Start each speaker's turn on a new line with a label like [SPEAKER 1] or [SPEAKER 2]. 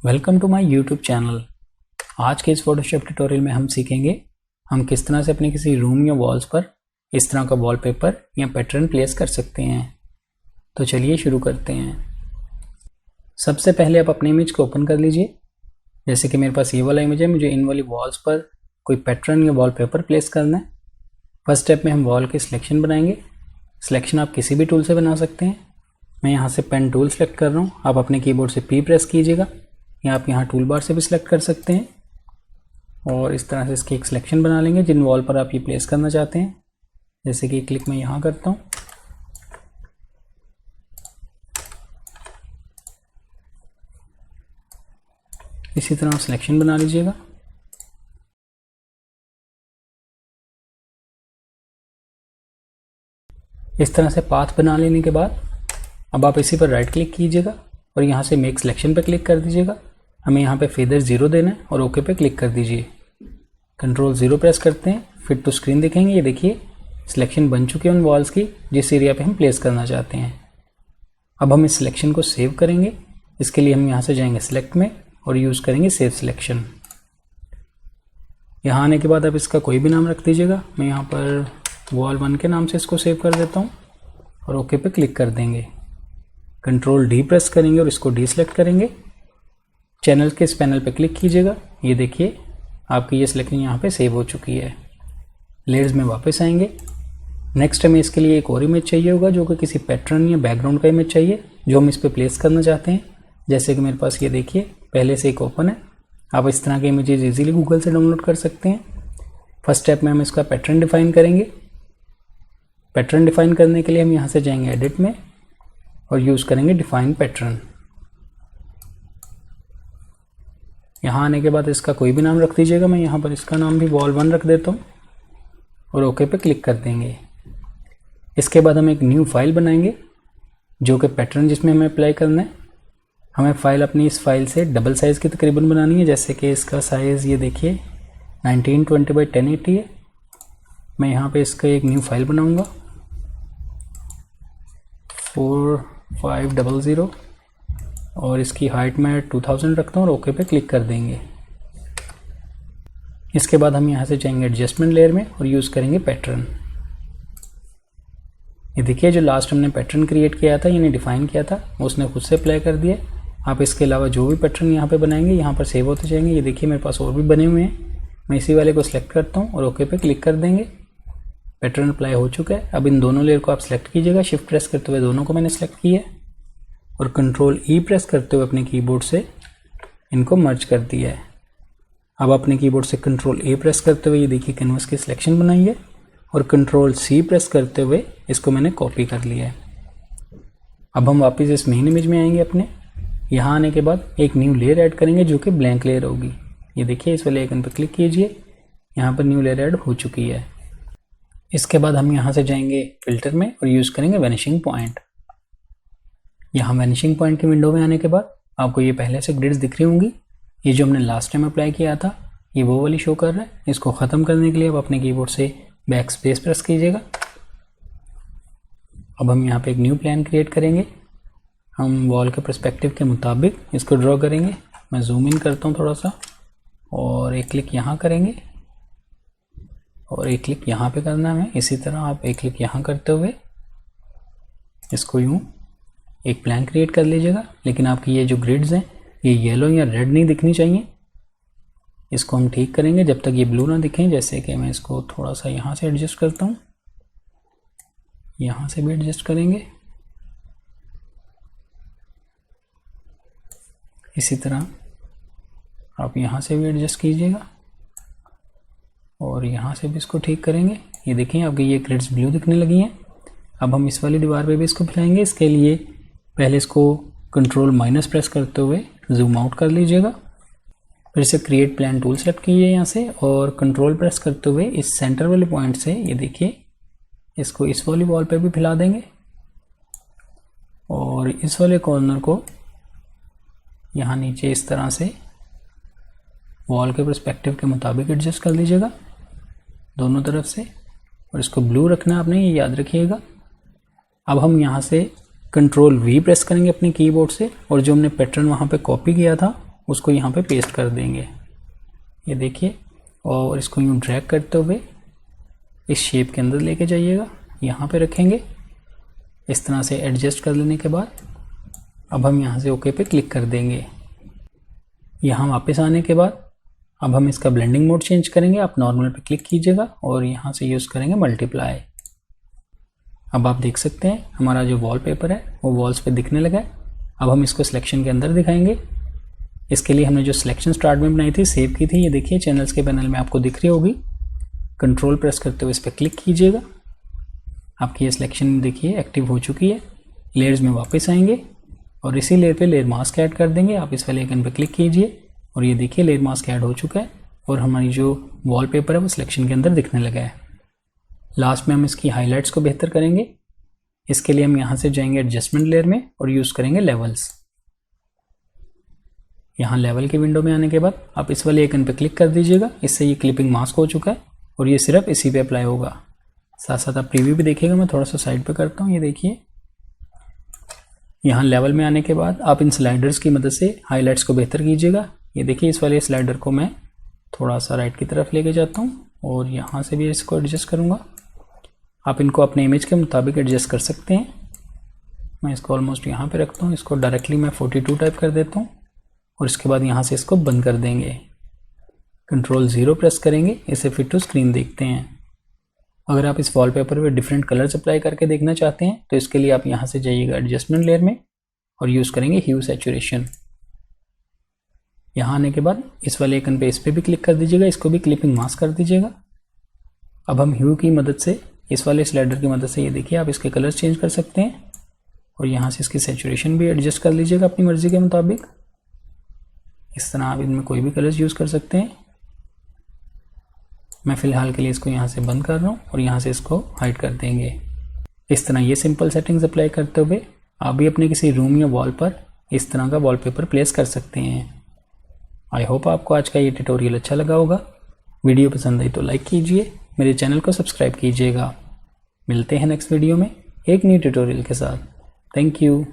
[SPEAKER 1] Welcome to my YouTube channel. आज के इस फोटोशॉप ट्यूटोरियल में हम सीखेंगे हम किस तरह से अपने किसी रूम या वॉल्स पर इस तरह का वॉलपेपर या पैटर्न प्लेस कर सकते हैं। तो चलिए शुरू करते हैं। सबसे पहले आप अपने इमेज को ओपन कर लीजिए। जैसे कि मेरे पास ये वाला इमेज है, मुझे इन वाली वॉल्स पर कोई पैटर्न या वॉलपेपर प्लेस करना है। फर्स्ट स्टेप में हम वॉल की सिलेक्शन बनाएंगे। सिलेक्शन आप किसी भी टूल से बना सकते हैं। मैं यहाँ से पेन टूल सेलेक्ट कर रहा हूँ। आप अपने कीबोर्ड से P प्रेस कीजिएगा या आप यहाँ टूल बार से भी सिलेक्ट कर सकते हैं और इस तरह से इसकी एक सिलेक्शन बना लेंगे जिन वॉल पर आप ये प्लेस करना चाहते हैं। जैसे कि क्लिक मैं यहाँ करता हूँ। इसी तरह आप सिलेक्शन बना लीजिएगा। इस तरह से पाथ बना लेने के बाद अब आप इसी पर राइट क्लिक कीजिएगा और यहाँ से मेक सिलेक्शन पर क्लिक कर दीजिएगा। हमें यहाँ पे फेदर 0 देना है और ओके पे क्लिक कर दीजिए। कंट्रोल 0 प्रेस करते हैं, फिट टू स्क्रीन दिखेंगे। ये देखिए सिलेक्शन बन चुकी है उन वॉल्स की जिस एरिया पे हम प्लेस करना चाहते हैं। अब हम इस सिलेक्शन को सेव करेंगे। इसके लिए हम यहाँ से जाएंगे सिलेक्ट में और यूज़ करेंगे सेव सिलेक्शन। यहाँ आने के बाद आप इसका कोई भी नाम रख दीजिएगा। मैं यहाँ पर वॉल 1 के नाम से इसको सेव कर देता हूँ और ओके पे क्लिक कर देंगे। कंट्रोल D प्रेस करेंगे और इसको डीसेलेक्ट करेंगे। चैनल के इस पैनल पे क्लिक कीजिएगा। ये देखिए आपकी ये सिलेक्शन यहाँ पे सेव हो चुकी है। लेयर्स में वापस आएंगे। नेक्स्ट हमें इसके लिए एक और इमेज चाहिए होगा जो कि किसी पैटर्न या बैकग्राउंड का इमेज चाहिए जो हम इस पर प्लेस करना चाहते हैं। जैसे कि मेरे पास ये देखिए पहले से एक ओपन है। आप इस तरह के इमेजेस ईजिली गूगल से डाउनलोड कर सकते हैं। फर्स्ट स्टेप में हम इसका पैटर्न डिफाइन करेंगे। पैटर्न डिफाइन करने के लिए हम यहाँ से जाएंगे एडिट में और यूज़ करेंगे डिफाइन पैटर्न। यहाँ आने के बाद इसका कोई भी नाम रख दीजिएगा। मैं यहाँ पर इसका नाम भी वॉल 1 रख देता हूँ और ओके पे क्लिक कर देंगे। इसके बाद हम एक न्यू फाइल बनाएंगे जो कि पैटर्न जिसमें हमें अप्लाई करना है। हमें फाइल अपनी इस फाइल से डबल साइज़ की तकरीबन बनानी है। जैसे कि इसका साइज़ ये देखिए 1920x1080 है। मैं यहाँ पे इसका एक न्यू फाइल बनाऊँगा 4500 और इसकी हाइट में 2000 रखता हूँ और ओके पे क्लिक कर देंगे। इसके बाद हम यहाँ से जाएंगे एडजस्टमेंट लेयर में और यूज़ करेंगे पैटर्न। ये देखिए जो लास्ट हमने पैटर्न क्रिएट किया था यानी डिफाइन किया था उसने खुद से अप्लाई कर दिया। आप इसके अलावा जो भी पैटर्न यहाँ पे बनाएंगे यहाँ पर सेव होते जाएंगे। ये देखिए मेरे पास और भी बने हुए हैं। मैं इसी वाले को सिलेक्ट करता हूँ और ओके पे क्लिक कर देंगे। पैटर्न अप्लाई हो चुका है। अब इन दोनों लेयर को आप सिलेक्ट कीजिएगा। शिफ्ट प्रेस करते हुए दोनों को मैंने सेलेक्ट किया है और कंट्रोल E प्रेस करते हुए अपने कीबोर्ड से इनको मर्ज कर दिया है। अब अपने कीबोर्ड से कंट्रोल A प्रेस करते हुए ये देखिए कैनवस की सिलेक्शन बनाई है और कंट्रोल C प्रेस करते हुए इसको मैंने कॉपी कर लिया है। अब हम वापस इस मेन इमेज में आएंगे अपने। यहाँ आने के बाद एक न्यू लेयर ऐड करेंगे जो कि ब्लैंक लेयर होगी। ये देखिए इस वाले आइकन पर क्लिक कीजिए। यहाँ पर न्यू लेयर ऐड हो चुकी है। इसके बाद हम यहाँ से जाएंगे फिल्टर में और यूज़ करेंगे वैनिशिंग पॉइंट। यहाँ वैनिशिंग पॉइंट की विंडो में आने के बाद आपको ये पहले से ग्रिड्स दिख रही होंगी। ये जो हमने लास्ट टाइम अप्लाई किया था ये वो वाली शो कर रहा है। इसको ख़त्म करने के लिए आप अपने कीबोर्ड से बैक स्पेस प्रेस कीजिएगा। अब हम यहाँ पे एक न्यू प्लान क्रिएट करेंगे। हम वॉल के पर्सपेक्टिव के मुताबिक इसको ड्रॉ करेंगे। मैं जूम इन करता हूँ थोड़ा सा और एक क्लिक यहाँ करेंगे और एक क्लिक यहाँ पे करना है। इसी तरह आप एक क्लिक यहाँ करते हुए इसको यूँ एक प्लान क्रिएट कर लीजिएगा। लेकिन आपकी ये जो ग्रिड्स हैं ये येलो या रेड नहीं दिखनी चाहिए। इसको हम ठीक करेंगे जब तक ये ब्लू ना दिखें। जैसे कि मैं इसको थोड़ा सा यहाँ से एडजस्ट करता हूँ, यहाँ से भी एडजस्ट करेंगे। इसी तरह आप यहाँ से भी एडजस्ट कीजिएगा और यहाँ से भी इसको ठीक करेंगे। ये देखिए आपकी ये ग्रिड्स ब्लू दिखने लगी हैं। अब हम इस वाली दीवार पे भी इसको फैलाएंगे। इसके लिए पहले इसको कंट्रोल माइनस प्रेस करते हुए जूम आउट कर लीजिएगा। फिर से क्रिएट प्लान टूल सेलेक्ट कीजिए यहाँ से और कंट्रोल प्रेस करते हुए इस सेंटर वाले पॉइंट से ये देखिए इसको इस वाली वॉल पे भी फैला देंगे और इस वाले कॉर्नर को यहाँ नीचे इस तरह से वॉल के पर्सपेक्टिव के मुताबिक एडजस्ट कर लीजिएगा दोनों तरफ से। और इसको ब्लू रखना है आपने, ये याद रखिएगा। अब हम यहाँ से कंट्रोल V प्रेस करेंगे अपने कीबोर्ड से और जो हमने पैटर्न वहाँ पे कॉपी किया था उसको यहाँ पे पेस्ट कर देंगे, ये देखिए। और इसको यूँ ड्रैग करते हुए इस शेप के अंदर लेके जाइएगा, यहाँ पे रखेंगे। इस तरह से एडजस्ट कर लेने के बाद अब हम यहाँ से ओके पे क्लिक कर देंगे। यहाँ वापस आने के बाद अब हम इसका ब्लेंडिंग मोड चेंज करेंगे। आप नॉर्मल पे क्लिक कीजिएगा और यहाँ से यूज़ करेंगे मल्टीप्लाई। अब आप देख सकते हैं हमारा जो वॉलपेपर है वो वॉल्स पे दिखने लगा है। अब हम इसको सिलेक्शन के अंदर दिखाएंगे। इसके लिए हमने जो सिलेक्शन स्टार्ट में बनाई थी, सेव की थी, ये देखिए चैनल्स के पैनल में आपको दिख रही होगी। कंट्रोल प्रेस करते हुए इस पर क्लिक कीजिएगा। आपकी ये सिलेक्शन देखिए एक्टिव हो चुकी है। लेयर्स में वापस आएंगे और इसी लेयर पे लेयर मास्क ऐड कर देंगे। आप इस वाले आइकन पे क्लिक कीजिए और ये देखिए लेयर मास्क ऐड हो चुका है और हमारी जो वॉलपेपर है वो सिलेक्शन के अंदर दिखने लगा है। लास्ट में हम इसकी हाइलाइट्स को बेहतर करेंगे। इसके लिए हम यहाँ से जाएंगे एडजस्टमेंट लेयर में और यूज़ करेंगे लेवल्स। यहाँ लेवल की विंडो में आने के बाद आप इस वाले आइकन पे क्लिक कर दीजिएगा। इससे ये क्लिपिंग मास्क हो चुका है और ये सिर्फ इसी पे अप्लाई होगा। साथ साथ आप प्रीव्यू भी देखिएगा। मैं थोड़ा सा साइड पे करता हूँ, ये देखिए। यहाँ लेवल में आने के बाद आप इन स्लाइडर्स की मदद से हाइलाइट्स को बेहतर कीजिएगा। ये देखिए इस वाले स्लाइडर को मैं थोड़ा सा राइट की तरफ लेके जाता हूँ और यहाँ से भी इसको एडजस्ट करूँगा। आप इनको अपने इमेज के मुताबिक एडजस्ट कर सकते हैं। मैं इसको ऑलमोस्ट यहाँ पे रखता हूँ। इसको डायरेक्टली मैं 42 टाइप कर देता हूँ और इसके बाद यहाँ से इसको बंद कर देंगे। कंट्रोल 0 प्रेस करेंगे, इसे फिट टू स्क्रीन देखते हैं। अगर आप इस वॉलपेपर पे डिफरेंट कलर्स अप्लाई करके देखना चाहते हैं तो इसके लिए आप यहाँ से जाइएगा एडजस्टमेंट लेयर में और यूज़ करेंगे ह्यू सैचुरेशन। यहाँ आने के बाद इस वाले आइकन पे इस पर भी क्लिक कर दीजिएगा, इसको भी क्लिपिंग मास्क कर दीजिएगा। अब हम ह्यू की मदद से, इस वाले स्लाइडर की मदद से, ये देखिए आप इसके कलर्स चेंज कर सकते हैं और यहाँ से इसकी सैचुरेशन भी एडजस्ट कर लीजिएगा अपनी मर्जी के मुताबिक। इस तरह आप इनमें कोई भी कलर्स यूज़ कर सकते हैं। मैं फ़िलहाल के लिए इसको यहाँ से बंद कर रहा हूँ और यहाँ से इसको हाइड कर देंगे। इस तरह ये सिंपल सेटिंग्स अप्लाई करते हुए आप भी अपने किसी रूम या वॉल पर इस तरह का वॉलपेपर प्लेस कर सकते हैं। आई होप आपको आज का ये ट्यूटोरियल अच्छा लगा होगा। वीडियो पसंद आई तो लाइक कीजिए, मेरे चैनल को सब्सक्राइब कीजिएगा। मिलते हैं नेक्स्ट वीडियो में एक न्यू ट्यूटोरियल के साथ। Thank you.